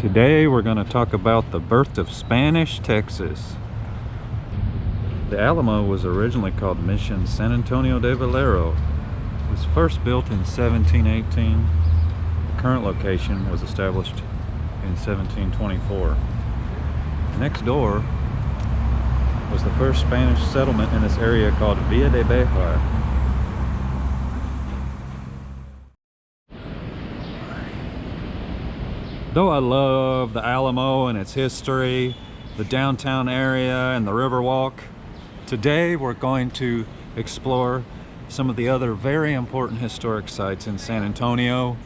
Today we're going to talk about the birth of Spanish Texas. The Alamo was originally called Mission San Antonio de Valero. It was first built in 1718. The current location was established in 1724. Next door was the first Spanish settlement in this area called Villa de Bejar. Though I love the Alamo and its history, the downtown area and the Riverwalk, today we're going to explore some of the other very important historic sites in San Antonio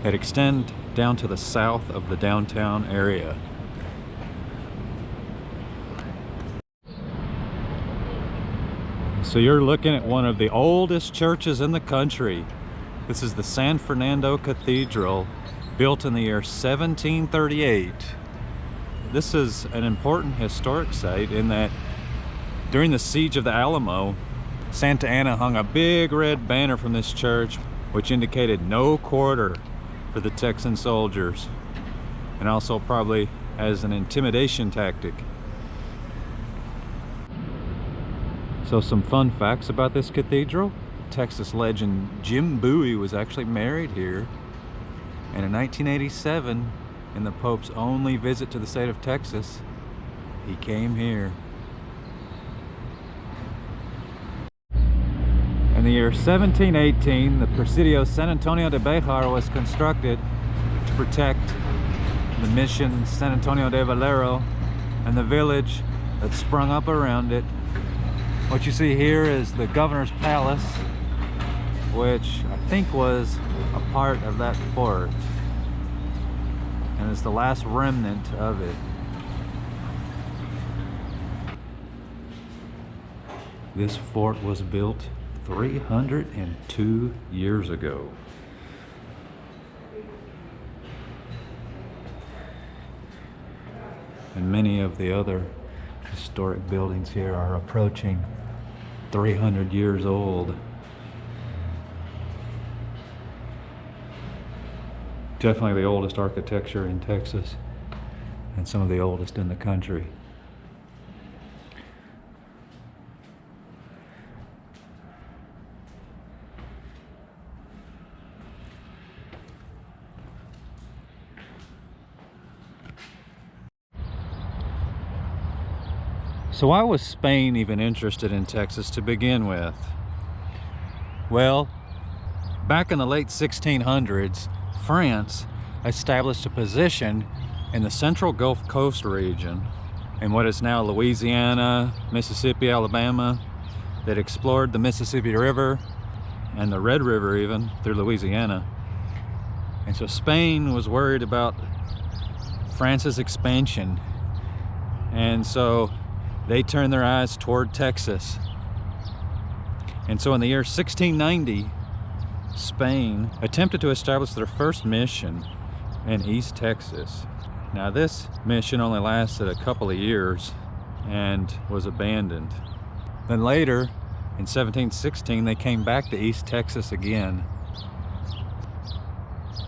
that extend down to the south of the downtown area. So you're looking at one of the oldest churches in the country. This is the San Fernando Cathedral, built in the year 1738. This is an important historic site in that during the siege of the Alamo, Santa Anna hung a big red banner from this church which indicated no quarter for the Texan soldiers, and also probably as an intimidation tactic. So some fun facts about this cathedral. Texas legend Jim Bowie was actually married here. And in 1987, in the Pope's only visit to the state of Texas, he came here. In the year 1718, the Presidio San Antonio de Bejar was constructed to protect the Mission San Antonio de Valero and the village that sprung up around it. What you see here is the governor's palace, which I think was a part of that fort, and it's the last remnant of it. This fort was built 302 years ago. And many of the other historic buildings here are approaching 300 years old. Definitely the oldest architecture in Texas, and some of the oldest in the country. So why was Spain even interested in Texas to begin with? Well, back in the late 1600s, France established a position in the central Gulf Coast region in what is now Louisiana, Mississippi, Alabama. That explored the Mississippi River and the Red River even through Louisiana. And so Spain was worried about France's expansion, and so they turned their eyes toward Texas. And so in the year 1690, Spain attempted to establish their first mission in East Texas. Now this mission only lasted a couple of years and was abandoned. Then later, in 1716, they came back to East Texas again.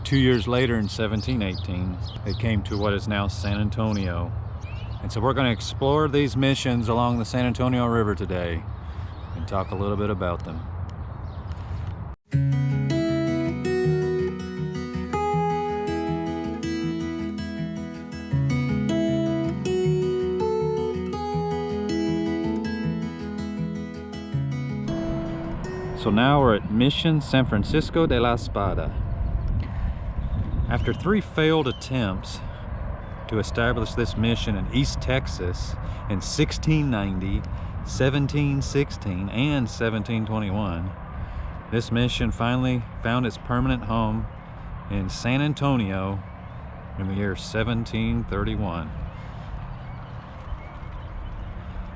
2 years later, in 1718, they came to what is now San Antonio. And so we're going to explore these missions along the San Antonio River today and talk a little bit about them. So now we're at Mission San Francisco de la Espada. After 3 failed attempts to establish this mission in East Texas in 1690, 1716, and 1721, this mission finally found its permanent home in San Antonio in the year 1731.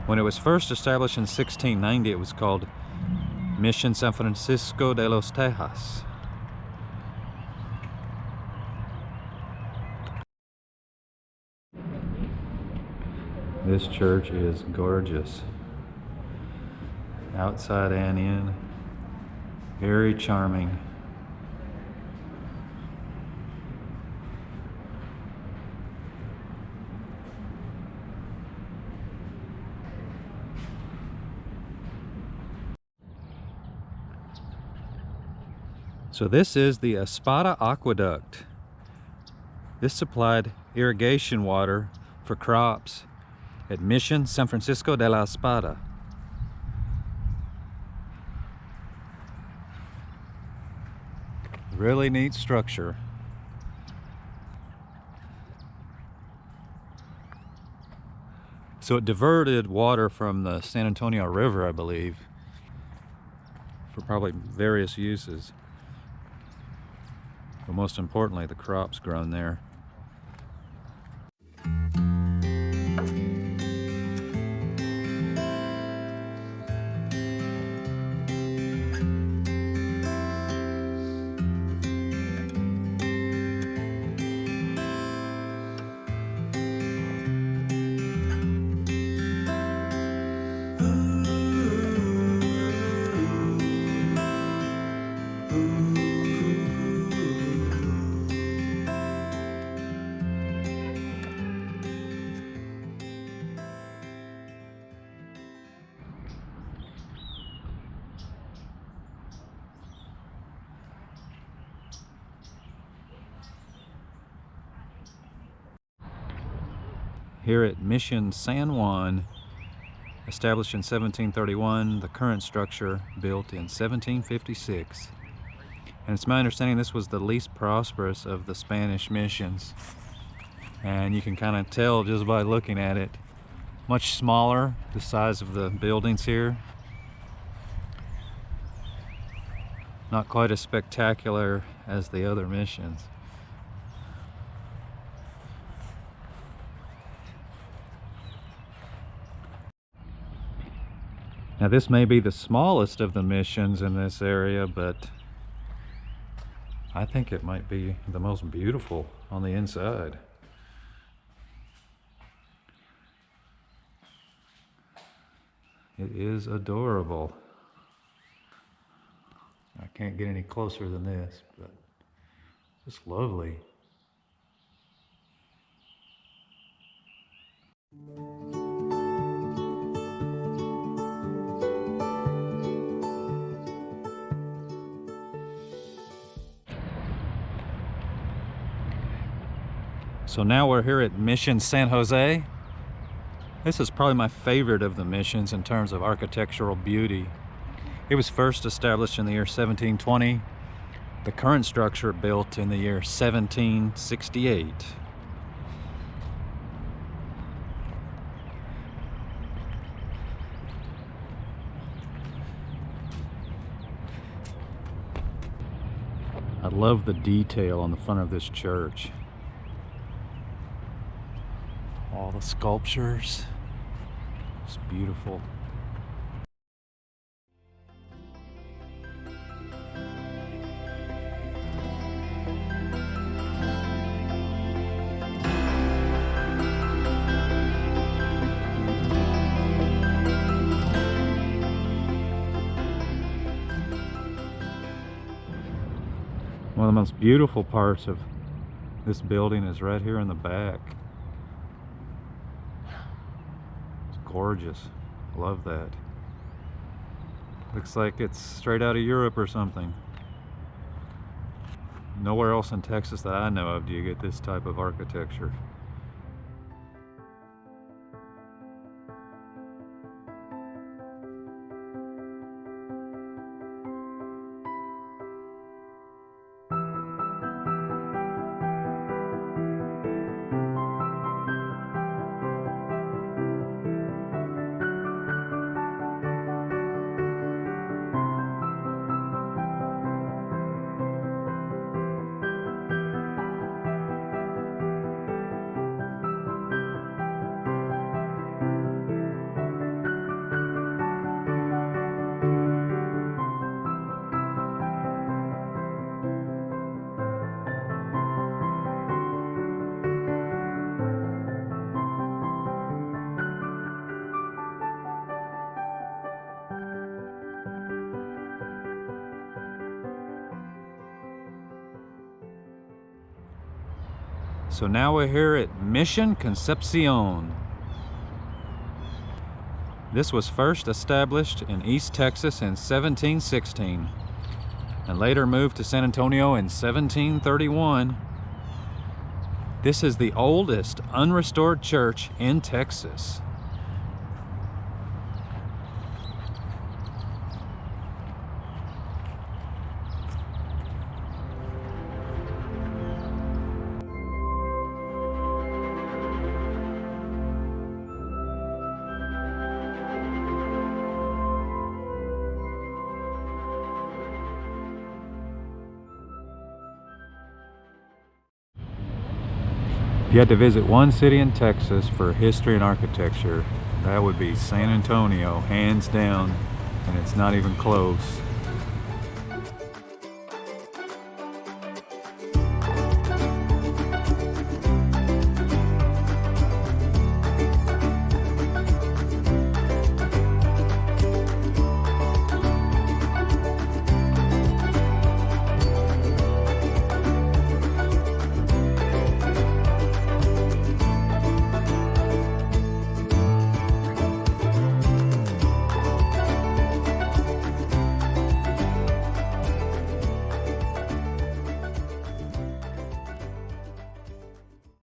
When it was first established in 1690, it was called Mission San Francisco de los Tejas. This church is gorgeous. Outside and in, very charming. So this is the Espada aqueduct. This supplied irrigation water for crops at Mission San Francisco de la Espada. Really neat structure. So it diverted water from the San Antonio River, I believe, for probably various uses. But most importantly, the crops grown there. Here at Mission San Juan, established in 1731, the current structure built in 1756. And it's my understanding this was the least prosperous of the Spanish missions. And you can kind of tell just by looking at it. Much smaller, the size of the buildings here. Not quite as spectacular as the other missions. Now this may be the smallest of the missions in this area, but I think it might be the most beautiful on the inside. It is adorable. I can't get any closer than this, but it's lovely. So now we're here at Mission San Jose. This is probably my favorite of the missions in terms of architectural beauty. It was first established in the year 1720. The current structure built in the year 1768. I love the detail on the front of this church. All the sculptures, it's beautiful. One of the most beautiful parts of this building is right here in the back. Gorgeous. Love that. Looks like it's straight out of Europe or something. Nowhere else in Texas that I know of do you get this type of architecture. So now we're here at Mission Concepcion. This was first established in East Texas in 1716. and later moved to San Antonio in 1731. This is the oldest unrestored church in Texas. If you had to visit one city in Texas for history and architecture, that would be San Antonio, hands down, and it's not even close.